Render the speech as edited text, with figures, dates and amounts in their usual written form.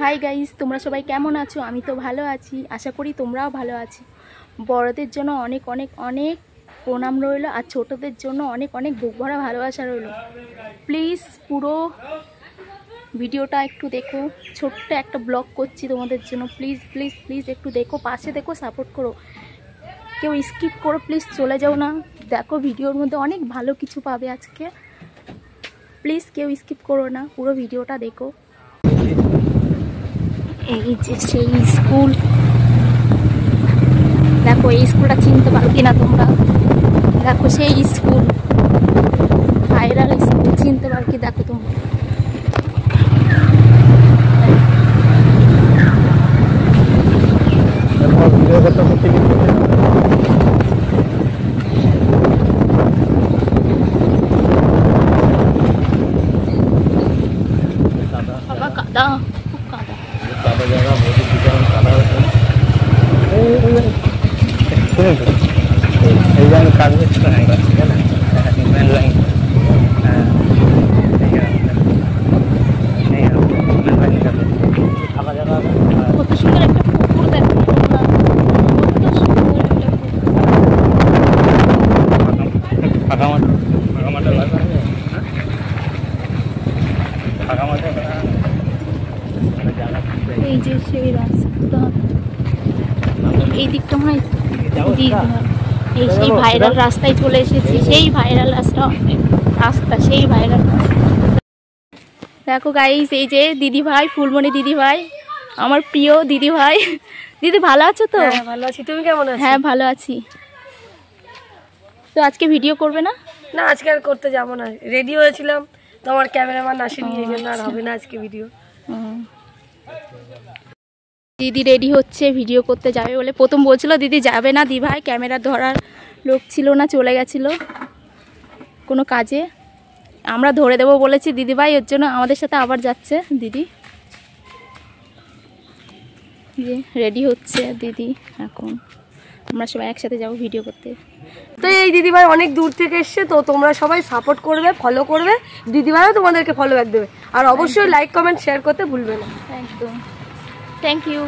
Hi guys, তোমরা সবাই কেমন আছো? আমি তো ভালো আছি, আশা করি তোমরাও ভালো আছো। বড়দের জন্য অনেক অনেক অনেক প্রণাম রইল, আর ছোটদের জন্য অনেক অনেক বুক ভরা ভালোবাসা রইল। প্লিজ পুরো ভিডিওটা একটু দেখো, ছোট্ট একটা ব্লগ করছি তোমাদের জন্য। প্লিজ প্লিজ প্লিজ একটু দেখো, পাশে দেখো, সাপোর্ট করো। কেউ স্কিপ করো প্লিজ, চলে যাও না। দেখো ভিডিওর মধ্যে অনেক ভালো কিছু পাবে আজকে। প্লিজ কেউ স্কিপ করো না, পুরো ভিডিওটা দেখো। এই যে সেই স্কুল, দেখো এই স্কুলটা চিনতে পারো কিনা তোমরা। দেখো সেই স্কুল, ভাইরাল স্কুল, চিনতে পারো কি? দেখো তোমরা বাবা, কাদা, খুব কাদা। কাদা জায়গা বহুত বিশাল কাদা হচ্ছে। এই জায়গায় কাজ হচ্ছে না, ঠিক আছে? মেন লাইন ফাঁকা জায়গা, কত সুন্দর একটা পুকুর, দেখো তোমরা, কত সুন্দর একটা ফাঁকা মাঠ, ফাঁকা মাঠে লাগা, ফাঁকা মাঠে এই যে সেই রাস্তা, এই দিকটা মনে হয় এই সেই ভাইরাল রাস্তায় চলে এসেছি, সেই ভাইরাল রাস্তা, সেই ভাইরাল। দেখো গাইস, এই যে দিদি ভাই, ফুলমণি দিদি ভাই, আমার প্রিয় দিদি ভাই। দিদি ভালো আছো তো? হ্যাঁ ভালো আছি, তুমি কেমন আছো? হ্যাঁ ভালো আছি। তো আজকে ভিডিও করবে না? না, আজকে আর করতে যাবো না, রেডি হয়েছিলাম তো আমার ক্যামেরাম্যান আসেনি, এই জন্য আর হবে না আজকে ভিডিও। দিদি রেডি হচ্ছে, ভিডিও করতে যাবে বলে। প্রথম বলছিল দিদি যাবে না, দি ভাই ক্যামেরা ধরার লোক ছিল না, চলে গেছিল কোনো কাজে। আমরা ধরে দেবো বলেছি দিদি ভাই, ওর জন্য আমাদের সাথে আবার যাচ্ছে দিদি। যে রেডি হচ্ছে দিদি, এখন আমরা সবাই একসাথে যাবো ভিডিও করতে। তো এই দিদিভাই অনেক দূর থেকে এসছে, তো তোমরা সবাই সাপোর্ট করবে, ফলো করবে, দিদিভাইও তোমাদেরকে ফলো ব্যাক দেবে, আর অবশ্যই লাইক কমেন্ট শেয়ার করতে ভুলবে না। একদম, থ্যাংক ইউ।